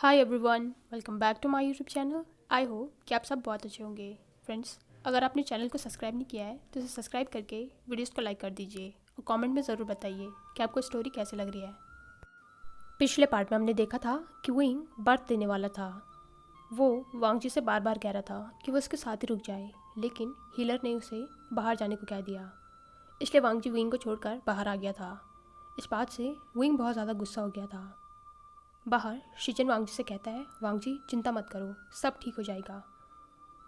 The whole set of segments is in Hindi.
Hi everyone, welcome back to my YouTube channel. I hope कि आप सब बहुत अच्छे होंगे। फ्रेंड्स, अगर आपने चैनल को सब्सक्राइब नहीं किया है तो इसे सब्सक्राइब करके वीडियोस को लाइक कर दीजिए और कमेंट में ज़रूर बताइए कि आपको स्टोरी कैसे लग रही है। पिछले पार्ट में हमने देखा था कि विंग बर्थ देने वाला था। वो वांगजी से बार बार कह रहा था कि वो उसके साथ ही रुक जाए, लेकिन हीलर ने उसे बाहर जाने को कह दिया। इसलिए वांगजी विंग को छोड़कर बाहर आ गया था। इस बात से विंग बहुत ज़्यादा गुस्सा हो गया था। बाहर शिजन वांगजी से कहता है, वांगजी चिंता मत करो, सब ठीक हो जाएगा।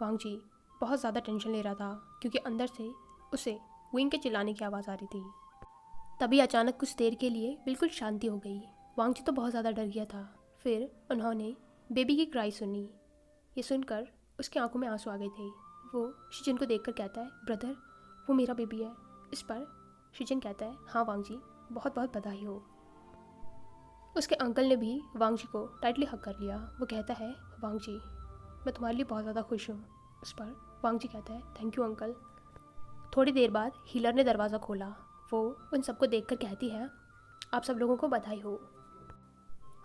वांगजी बहुत ज़्यादा टेंशन ले रहा था क्योंकि अंदर से उसे विंग के चिल्लाने की आवाज़ आ रही थी। तभी अचानक कुछ देर के लिए बिल्कुल शांति हो गई। वांगजी तो बहुत ज़्यादा डर गया था। फिर उन्होंने बेबी की क्राई सुनी। ये सुनकर उसकी आंखों में आंसू आ गए थे। वो शिजन को देखकर कहता है, ब्रदर वो मेरा बेबी है। इस पर शिजन कहता है, हाँ वांगजी, बहुत बहुत बधाई हो। उसके अंकल ने भी वांगजी को टाइटली हक कर लिया। वो कहता है, वांगजी मैं तुम्हारे लिए बहुत ज़्यादा खुश हूँ। उस पर वांगजी कहता है, थैंक यू अंकल। थोड़ी देर बाद हीलर ने दरवाज़ा खोला। वो उन सबको देखकर कहती है, आप सब लोगों को बधाई हो,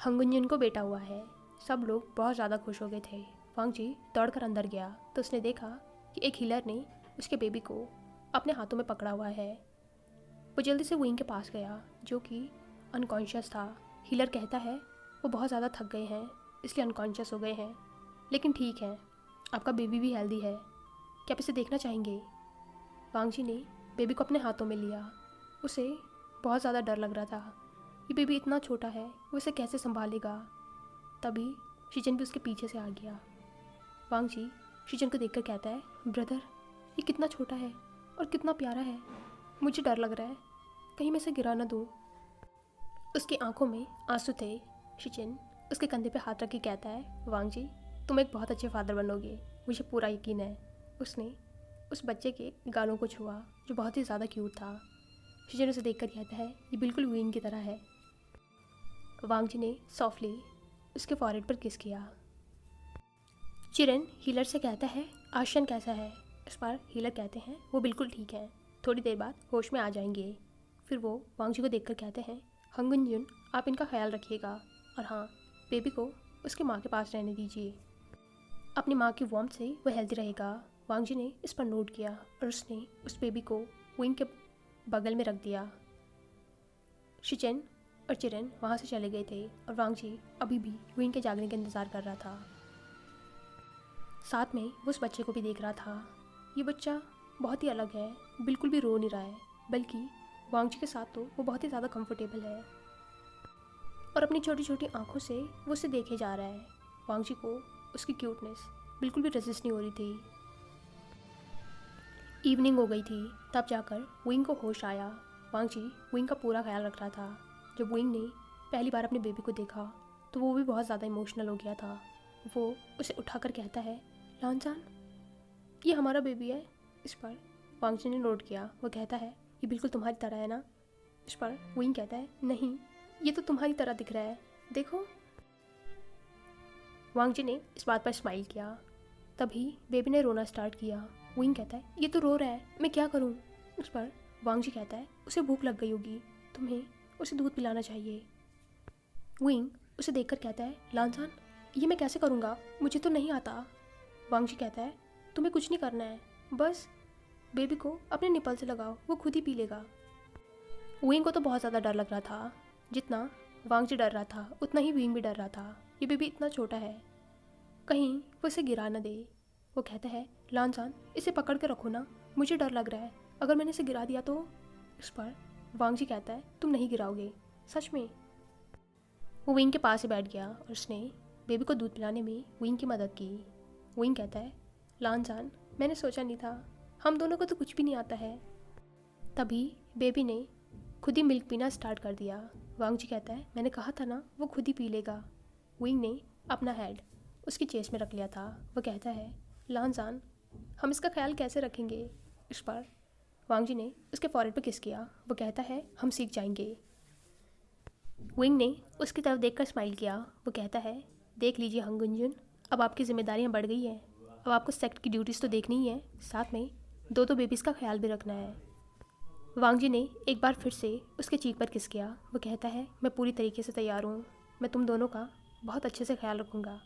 हंगुंजन को बेटा हुआ है। सब लोग बहुत ज़्यादा खुश हो गए थे। वांगजी दौड़कर अंदर गया तो उसने देखा कि एक हीलर ने उसके बेबी को अपने हाथों में पकड़ा हुआ है। वो जल्दी से विंग के पास गया जो कि अनकॉन्शियस था। हीलर कहता है, वो बहुत ज़्यादा थक गए हैं इसलिए अनकॉन्शियस हो गए हैं, लेकिन ठीक है, आपका बेबी भी हेल्दी है, क्या आप इसे देखना चाहेंगे? वांगजी ने बेबी को अपने हाथों में लिया। उसे बहुत ज़्यादा डर लग रहा था। ये बेबी इतना छोटा है, वो इसे कैसे संभालेगा? तभी शिजन भी उसके पीछे से आ गया। वांगजी शिजन को देखकर कहता है, ब्रदर ये कितना छोटा है और कितना प्यारा है, मुझे डर लग रहा है, कहीं मैं इसे गिरा ना दूँ। उसकी आंखों में आंसू थे। शिचिन उसके कंधे पे हाथ रख के कहता है, वांगजी तुम एक बहुत अच्छे फादर बनोगे, मुझे पूरा यकीन है। उसने उस बच्चे के गालों को छुआ जो बहुत ही ज़्यादा क्यूट था। शिचिन उसे देखकर कहता है, ये बिल्कुल विंग की तरह है। वांगजी ने सॉफ्टली उसके फॉरहेड पर किस किया। चिरन हीलर से कहता है, आशन कैसा है? इस पर हीलर कहते हैं, वो बिल्कुल ठीक है, थोड़ी देर बाद होश में आ जाएंगे। फिर वो वांगजी को देखकर कहते हैं, हंगुंजुन आप इनका ख्याल रखिएगा और हाँ, बेबी को उसकी माँ के पास रहने दीजिए, अपनी माँ की वार्मथ से वो हेल्दी रहेगा। वांगजी ने इस पर नोट किया और उसने उस बेबी को विंग के बगल में रख दिया। शिचेन और चिरन वहाँ से चले गए थे और वांगजी अभी भी विंग के जागने का इंतज़ार कर रहा था। साथ में वो उस बच्चे को भी देख रहा था। ये बच्चा बहुत ही अलग है, बिल्कुल भी रो नहीं रहा है, बल्कि वांगजी के साथ तो वो बहुत ही ज़्यादा कंफर्टेबल है और अपनी छोटी छोटी आंखों से वो उसे देखे जा रहा है। वांगजी को उसकी क्यूटनेस बिल्कुल भी रेजिस्ट नहीं हो रही थी। इवनिंग हो गई थी, तब जाकर विंग को होश आया। वांगजी विंग का पूरा ख्याल रख रहा था। जब विंग ने पहली बार अपने बेबी को देखा तो वो भी बहुत ज़्यादा इमोशनल हो गया था। वो उसे उठाकर कहता है, लानजान ये हमारा बेबी है। इस पर वांगजी ने नोट किया। वो कहता है, ये बिल्कुल तुम्हारी तरह है ना? इस पर विंग कहता है, नहीं ये तो तुम्हारी तरह दिख रहा है, देखो। वांगजी ने इस बात पर स्माइल किया। तभी बेबी ने रोना स्टार्ट किया। विंग कहता है, ये तो रो रहा है, मैं क्या करूं? उस पर वांगजी कहता है, उसे भूख लग गई होगी, तुम्हें उसे दूध पिलाना चाहिए। विंग उसे देखकर कहता है, लानजान ये मैं कैसे करूँगा, मुझे तो नहीं आता। वांगजी कहता है, तुम्हें कुछ नहीं करना है, बस बेबी को अपने निपल से लगाओ, वो खुद ही पी लेगा। विंग को तो बहुत ज़्यादा डर लग रहा था। जितना वांगजी डर रहा था उतना ही विंग भी डर रहा था। ये बेबी इतना छोटा है, कहीं वो इसे गिरा ना दे। वो कहता है, लानजान इसे पकड़ के रखो ना, मुझे डर लग रहा है, अगर मैंने इसे गिरा दिया तो। इस पर वांगजी कहता है, तुम नहीं गिराओगे, सच में। वो विंग के पास ही बैठ गया और उसने बेबी को दूध पिलाने में विंग की मदद की। विंग कहता है, लानजान मैंने सोचा नहीं था, हम दोनों को तो कुछ भी नहीं आता है। तभी बेबी ने खुद ही मिल्क पीना स्टार्ट कर दिया। वांगजी कहता है, मैंने कहा था ना वो खुद ही पी लेगा। विंग ने अपना हेड उसकी चेस्ट में रख लिया था। वो कहता है, लानजान हम इसका ख्याल कैसे रखेंगे? इस पर वांगजी ने उसके फॉरहेड पर किस किया। वो कहता है, हम सीख जाएंगे। विंग ने उसकी तरफ देखकर स्माइल किया। वो कहता है, देख लीजिए हंगुंजुन, अब आपकी जिम्मेदारियां बढ़ गई हैं, अब आपको सेक्ट की ड्यूटीज़ तो देखनी ही है, साथ में दो बेबीज़ का ख्याल भी रखना है। वांगजी ने एक बार फिर से उसके चीक पर किस किया। वो कहता है, मैं पूरी तरीके से तैयार हूँ, मैं तुम दोनों का बहुत अच्छे से ख्याल रखूँगा।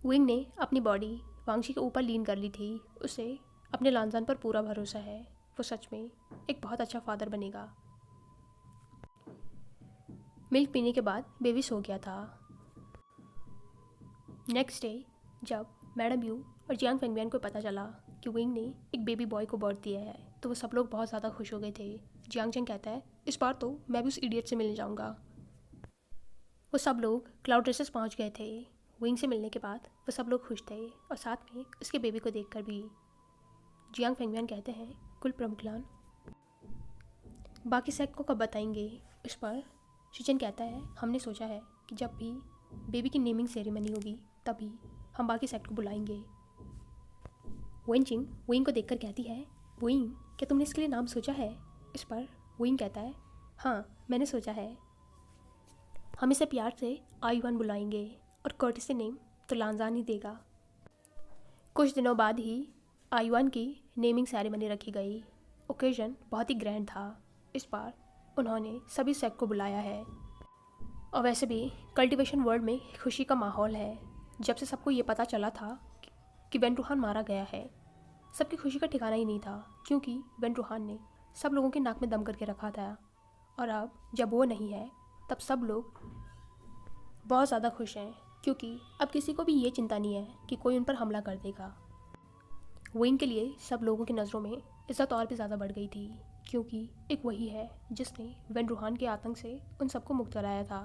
विंग ने अपनी बॉडी वांगची के ऊपर लीन कर ली थी। उसे अपने लानजान पर पूरा भरोसा है, वो सच में एक बहुत अच्छा फादर बनेगा। मिल्क पीने के बाद बेबी सो गया था। नेक्स्ट डे जब मैडम यू और जियांग फेंगबियन को पता चला कि विंग ने एक बेबी बॉय को बर्थ दिया है तो वो सब लोग बहुत ज़्यादा खुश हो गए थे। जियांग चेंग कहता है इस बार तो मैं भी उस इडियट से मिलने जाऊँगा। वो सब लोग क्लाउड रेसेस पहुँच गए थे। विंग से मिलने के बाद वो सब लोग खुश थे और साथ में उसके बेबी को देखकर भी। जियांग फेंगबियन कहते हैं कुल प्रमुखलान बाकी सेट को कब बताएंगे। इस पर शिचन कहता है हमने सोचा है कि जब भी बेबी की नेमिंग सेरेमनी होगी तभी हम बाकी सेट को बुलाएंगे। वेंचिंग विंग को देखकर कहती है विंग क्या तुमने इसके लिए नाम सोचा है। इस पर विंग कहता है हाँ मैंने सोचा है। हम इसे प्यार से आईवान बुलाएंगे और कर्टिसी नेम तो लानजान ही देगा। कुछ दिनों बाद ही आईवान की नेमिंग सेरेमनी रखी गई। ओकेजन बहुत ही ग्रैंड था। इस बार उन्होंने सभी सेट को बुलाया है और वैसे भी कल्टीवेशन वर्ल्ड में खुशी का माहौल है। जब से सबको ये पता चला था कि वेन रूहान मारा गया है, सबकी खुशी का ठिकाना ही नहीं था क्योंकि वेन रूहान ने सब लोगों के नाक में दम करके रखा था और अब जब वो नहीं है तब सब लोग बहुत ज़्यादा खुश हैं क्योंकि अब किसी को भी ये चिंता नहीं है कि कोई उन पर हमला कर देगा। विंग के लिए सब लोगों की नज़रों में इज़्ज़त और भी ज़्यादा बढ़ गई थी क्योंकि एक वही है जिसने वेन रूहान के आतंक से उन सबको मुक्त कराया था।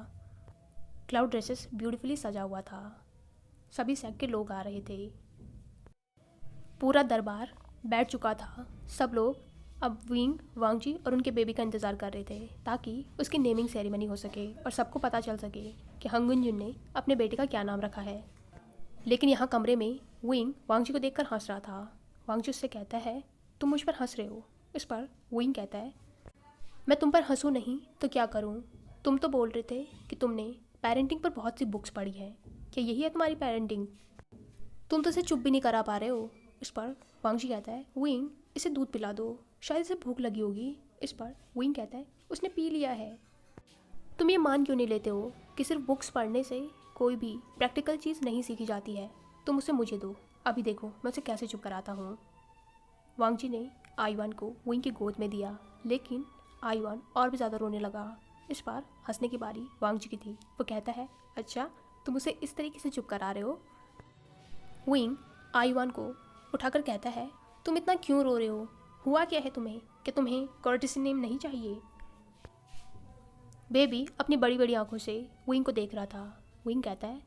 क्लाउड ड्रेसेस ब्यूटीफुली सजा हुआ था। सभी सेट के लोग आ रहे थे। पूरा दरबार बैठ चुका था। सब लोग अब विंग वांगजी और उनके बेबी का इंतज़ार कर रहे थे ताकि उसकी नेमिंग सेरेमनी हो सके और सबको पता चल सके कि हंगुनजुन ने अपने बेटे का क्या नाम रखा है। लेकिन यहाँ कमरे में विंग वांगजी को देखकर हंस रहा था। वांगजी उससे कहता है तुम मुझ पर हंस रहे हो। इस पर विंग कहता है मैं तुम पर हंसूँ नहीं तो क्या करूँ। तुम तो बोल रहे थे कि तुमने पेरेंटिंग पर बहुत सी बुक्स पढ़ी है, क्या यही है तुम्हारी पेरेंटिंग। तुम तो इसे चुप भी नहीं करा पा रहे हो। इस पर वांगजी कहता है विंग इसे दूध पिला दो, शायद इसे भूख लगी होगी। इस पर विंग कहता है उसने पी लिया है। तुम ये मान क्यों नहीं लेते हो कि सिर्फ बुक्स पढ़ने से कोई भी प्रैक्टिकल चीज़ नहीं सीखी जाती है। तुम उसे मुझे दो, अभी देखो मैं उसे कैसे चुप कराता हूँ। वांगजी ने आईवान को विंग की गोद में दिया लेकिन आईवान और भी ज़्यादा रोने लगा। इस बार हंसने की बारी वांगजी की थी। वो कहता है अच्छा तुम उसे इस तरीके से चुप करा रहे हो। विंग आईवान को उठाकर कहता है तुम इतना क्यों रो रहे हो, हुआ क्या है तुम्हें, क्या तुम्हें कर्टिसी नेम नहीं चाहिए। बेबी अपनी बड़ी बड़ी आंखों से विंग को देख रहा था। विंग कहता है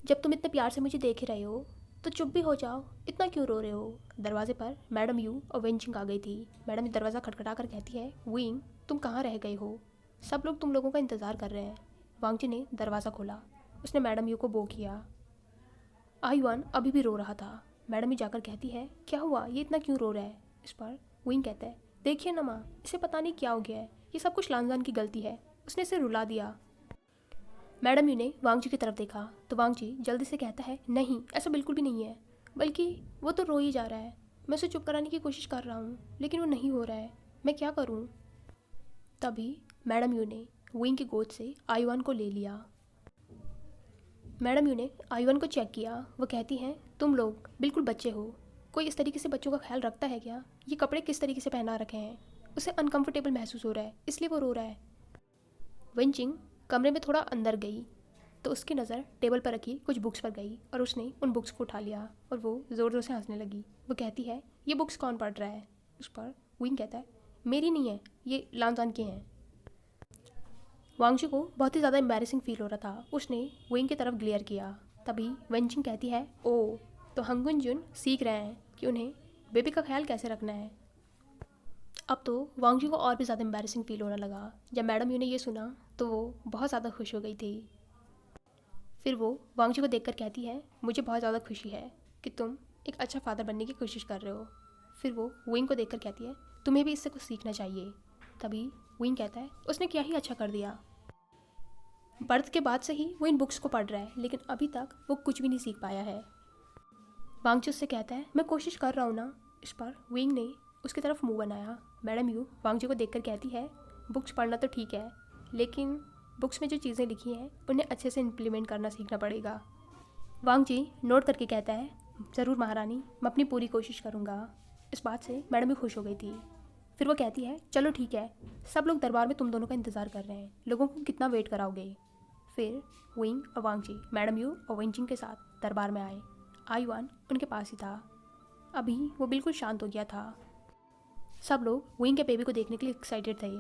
जब तुम इतने प्यार से मुझे देख ही रहे हो तो चुप भी हो जाओ, इतना क्यों रो रहे हो। दरवाजे पर मैडम यू और वेंचिंग आ गई थी। मैडम दरवाज़ा खटखटा कर कहती है विंग तुम कहाँ रह गए हो, सब लोग तुम लोगों का इंतज़ार कर रहे हैं। वांगजी ने दरवाज़ा खोला। उसने मैडम यू को बो किया। आईवान अभी भी रो रहा था। मैडम यू जाकर कहती है क्या हुआ, ये इतना क्यों रो रहा है। इस पर विंग कहता है देखिए ना माँ, इसे पता नहीं क्या हो गया है, ये सब कुछ लानजान की गलती है, उसने इसे रुला दिया। मैडम यू ने वांगजी की तरफ देखा तो वांगजी जल्दी से कहता है नहीं ऐसा बिल्कुल भी नहीं है, बल्कि वो तो रो ही जा रहा है। मैं उसे चुप कराने की कोशिश कर रहा हूँ लेकिन वो नहीं हो रहा है, मैं क्या करूँ। तभी मैडम यू ने विंग की गोद से आईवान को ले लिया। मैडम यू ने आईवान को चेक किया। वो कहती हैं तुम लोग बिल्कुल बच्चे हो, कोई इस तरीके से बच्चों का ख्याल रखता है क्या। ये कपड़े किस तरीके से पहना रखे हैं, उसे अनकंफर्टेबल महसूस हो रहा है इसलिए वो रो रहा है। वेंचिंग कमरे में थोड़ा अंदर गई तो उसकी नज़र टेबल पर रखी कुछ बुक्स पर गई और उसने उन बुक्स को उठा लिया और वो ज़ोर ज़ोर से हंसने लगी। वो कहती है ये बुक्स कौन पढ़ रहा है। उस पर विंग कहता है मेरी नहीं है, ये लानजान के हैं। वांगजी को बहुत ही ज़्यादा एम्बैरेसिंग फील हो रहा था। उसने विंग की तरफ ग्लेयर किया। तभी वेंचिंग कहती है ओ तो हंगुनजुन सीख रहे हैं कि उन्हें बेबी का ख्याल कैसे रखना है। अब तो वांगजी को और भी ज़्यादा एम्बैरेसिंग फील होने लगा। जब मैडम यू ने ये सुना तो वो बहुत ज़्यादा खुश हो गई थी। फिर वो वांगजी को देखकर कहती है मुझे बहुत ज़्यादा खुशी है कि तुम एक अच्छा फादर बनने की कोशिश कर रहे हो। फिर वो विंग को देखकर कहती है तुम्हें भी इससे कुछ सीखना चाहिए। तभी विंग कहता है उसने क्या ही अच्छा कर दिया, बर्थ के बाद से ही वो इन बुक्स को पढ़ रहा है लेकिन अभी तक वो कुछ भी नहीं सीख पाया है। वांगजी उससे कहता है मैं कोशिश कर रहा हूँ ना। इस पर विंग ने उसकी तरफ मुंह बनाया। मैडम यू वांगजी को देखकर कहती है बुक्स पढ़ना तो ठीक है लेकिन बुक्स में जो चीज़ें लिखी हैं उन्हें अच्छे से इम्प्लीमेंट करना सीखना पड़ेगा। वांग जी नोट करके कहता है, ज़रूर महारानी, मैं अपनी पूरी कोशिश करूँगा। इस बात से मैडम भी खुश हो गई थी। फिर वो कहती है, चलो ठीक है, सब लोग दरबार में तुम दोनों का इंतज़ार कर रहे हैं, लोगों को कितना वेट कराओगे। फिर विंग और वांग जी मैडम यू और वेंजिंग के साथ दरबार में आए। आईवान उनके पास ही था। अभी वो बिल्कुल शांत हो गया था। सब लोग विंग के बेबी को देखने के लिए एक्साइटेड थे।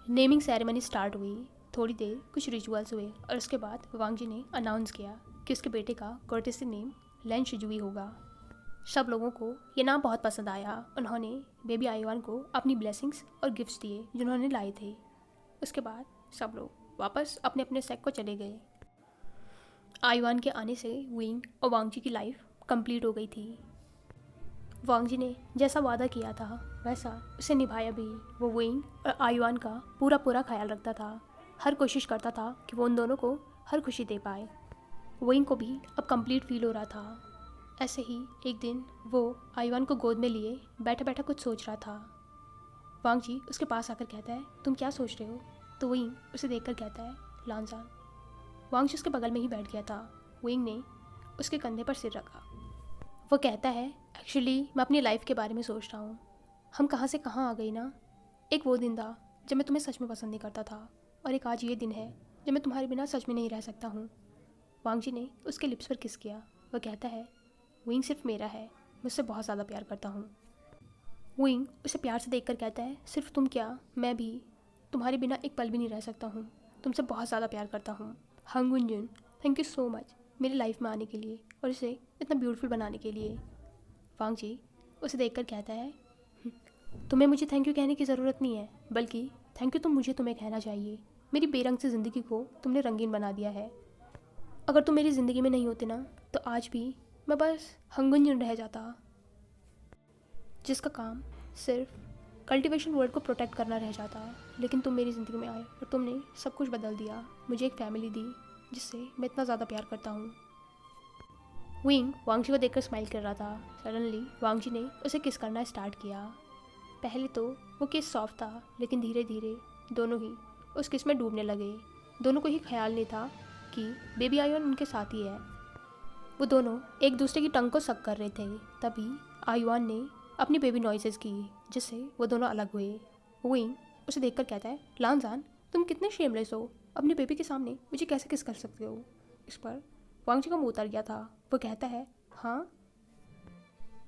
नेमिंग सेरेमनी स्टार्ट हुई। थोड़ी देर कुछ रिचुअल्स हुए और उसके बाद वांग जी ने अनाउंस किया कि उसके बेटे का कर्टेसी नेम लैन शिजुई होगा। सब लोगों को ये नाम बहुत पसंद आया। उन्होंने बेबी आईवान को अपनी ब्लेसिंग्स और गिफ्ट्स दिए जो उन्होंने लाए थे। उसके बाद सब लोग वापस अपने अपने सेक को चले गए। आईवान के आने से विंग और वांग जी की लाइफ कंप्लीट हो गई थी। वांग जी ने जैसा वादा किया था वैसा उसे निभाया भी। वो विंग और आईवान का पूरा पूरा ख्याल रखता था। हर कोशिश करता था कि वो उन दोनों को हर खुशी दे पाए। विंग को भी अब कंप्लीट फील हो रहा था। ऐसे ही एक दिन वो आईवान को गोद में लिए बैठा बैठा कुछ सोच रहा था। वांग जी उसके पास आकर कहता है, तुम क्या सोच रहे हो? तो विंग उसे देखकर कहता है, लानजान। वांग जी उसके बगल में ही बैठ गया था। विंग ने उसके कंधे पर सिर रखा। वो कहता है, एक्चुअली मैं अपनी लाइफ के बारे में सोच रहा हूँ। हम कहाँ से कहाँ आ गई ना। एक वो दिन था जब मैं तुम्हें सच में पसंद नहीं करता था, और एक आज ये दिन है जब मैं तुम्हारे बिना सच में नहीं रह सकता हूँ। वांग जी ने उसके लिप्स पर किस किया। वह कहता है, विंग सिर्फ मेरा है, मैं उससे बहुत ज़्यादा प्यार करता हूँ। विंग उसे प्यार से देखकर कहता है, सिर्फ तुम क्या, मैं भी तुम्हारे बिना एक पल भी नहीं रह सकता हूँ। तुमसे बहुत ज़्यादा प्यार करता हूँ। हंगुंजुन, थैंक यू सो मच मेरी लाइफ में आने के लिए और इसे इतना ब्यूटीफुल बनाने के लिए। वांग जी उसे देखकर कहता है, तुम्हें मुझे थैंक यू कहने की ज़रूरत नहीं है, बल्कि थैंक यू तो मुझे तुम्हें कहना चाहिए। मेरी बेरंग से ज़िंदगी को तुमने रंगीन बना दिया है। अगर तुम मेरी ज़िंदगी में नहीं होते ना तो आज भी मैं बस हंगुंजुन रह जाता, जिसका काम सिर्फ कल्टीवेशन वर्ल्ड को प्रोटेक्ट करना रह जाता। लेकिन तुम मेरी ज़िंदगी में आए और तुमने सब कुछ बदल दिया। मुझे एक फैमिली दी जिससे मैं इतना ज़्यादा प्यार करता हूँ। विंग वांग जी को देखकर स्माइल कर रहा था। सडनली वांग जी ने उसे किस करना स्टार्ट किया। पहले तो वो किस सॉफ्ट था, लेकिन धीरे धीरे दोनों ही उस किस में डूबने लगे। दोनों को ही ख्याल नहीं था कि बेबी आयुन उनके साथ ही है। वो दोनों एक दूसरे की टंग को सक कर रहे थे। तभी आयुआन ने अपनी बेबी नॉइसेस की, जिससे वो दोनों अलग हुए। विंग उसे देखकर कहता है, लानजान, तुम कितने शेमलेस हो, अपने बेबी के सामने मुझे कैसे किस कर सकते हो। इस पर वांग जी का मुँह उतर गया था। वो कहता है, हाँ,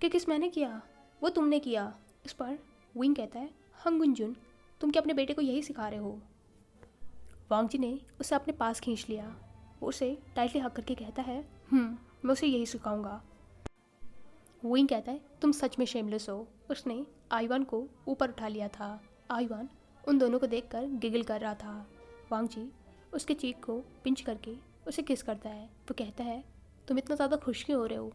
कि किस मैंने किया, वो तुमने किया। इस पर विंग कहता है, हंगुंजुन, तुम क्या अपने बेटे को यही सिखा रहे हो। वांग जी ने उसे अपने पास खींच लिया। वो उसे टाइटली हक करके कहता है, मैं उसे यही सिखाऊंगा। विंग कहता है, तुम सच में शेमलेस हो। उसने आईवान को ऊपर उठा लिया था। आईवान उन दोनों को देखकर गिगल कर रहा था। वांग जी उसके चीक को पिंच करके उसे किस करता है। वो कहता है, तुम इतना ज़्यादा खुश क्यों हो रहे हो।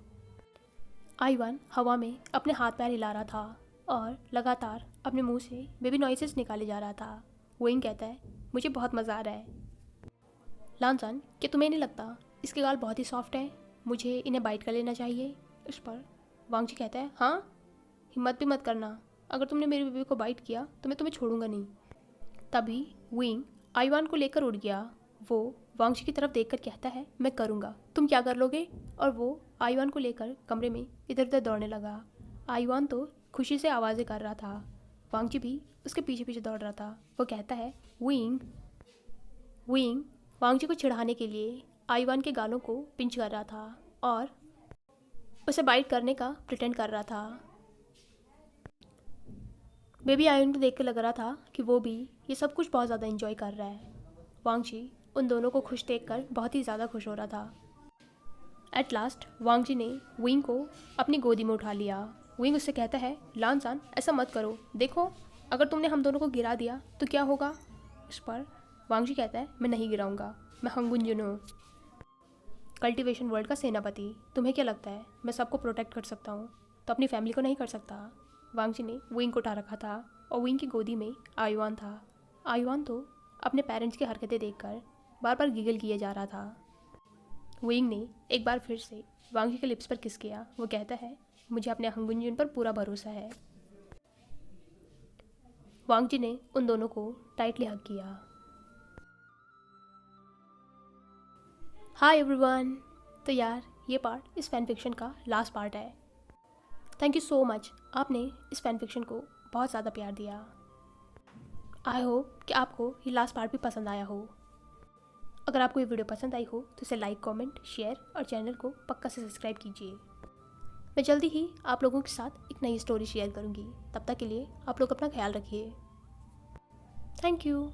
आईवान हवा में अपने हाथ पैर हिला रहा था और लगातार अपने मुंह से बेबी नॉइसेस निकाले जा रहा था। विंग कहता है, मुझे बहुत मज़ा आ रहा है। लानजान, क्या तुम्हें नहीं लगता इसके गाल बहुत ही सॉफ्ट है, मुझे इन्हें बाइट कर लेना चाहिए। इस पर वांग जी कहता है, हाँ, हिम्मत भी मत करना, अगर तुमने मेरे बेबी को बाइट किया तो मैं तुम्हें छोड़ूंगा नहीं। तभी विंग आईवान को लेकर उड़ गया। वो वांग जी की तरफ देखकर कहता है, मैं करूँगा, तुम क्या कर लोगे। और वो आईवान को लेकर कमरे में इधर उधर दौड़ने लगा। आईवान तो खुशी से आवाज़ें कर रहा था। वांग जी भी उसके पीछे पीछे दौड़ रहा था। वो कहता है, विंग वांग जी को चिढ़ाने के लिए आईवान के गालों को पिंच कर रहा था और उसे बाइट करने का प्रिटेंड कर रहा था। बेबी आयुन को देख के लग रहा था कि वो भी ये सब कुछ बहुत ज़्यादा एंजॉय कर रहा है। वांग जी उन दोनों को खुश देखकर बहुत ही ज़्यादा खुश हो रहा था। एट लास्ट वांग जी ने विंग को अपनी गोदी में उठा लिया। विंग उससे कहता है, लानजान, ऐसा मत करो, देखो अगर तुमने हम दोनों को गिरा दिया तो क्या होगा। इस पर वांग जी कहता है, मैं नहीं गिराऊंगा, मैं हंगुंजुन हूँ, कल्टीवेशन वर्ल्ड का सेनापति। तुम्हें क्या लगता है मैं सबको प्रोटेक्ट कर सकता हूँ तो अपनी फैमिली को नहीं कर सकता। वांग जी ने विंग को उठा रखा था और विंग की गोदी में आयुआन था। आयुआन तो अपने पेरेंट्स की हरकतें देखकर बार बार गिगल किए जा रहा था। विंग ने एक बार फिर से वांग जी के लिप्स पर किस किया। वो कहता है, मुझे अपने हंगुंजुन पर पूरा भरोसा है। वांग जी ने उन दोनों को टाइटली हग किया। Hi everyone. तो यार ये पार्ट इस फ़ैन फिक्शन का लास्ट पार्ट है। थैंक यू सो मच, आपने इस फ़ैन फिक्शन को बहुत ज़्यादा प्यार दिया। आई होप कि आपको ये लास्ट पार्ट भी पसंद आया हो। अगर आपको ये वीडियो पसंद आई हो तो इसे लाइक, कमेंट, शेयर और चैनल को पक्का से सब्सक्राइब कीजिए। मैं जल्दी ही आप लोगों के साथ एक नई स्टोरी शेयर करूँगी। तब तक के लिए आप लोग अपना ख्याल रखिए। Thank you.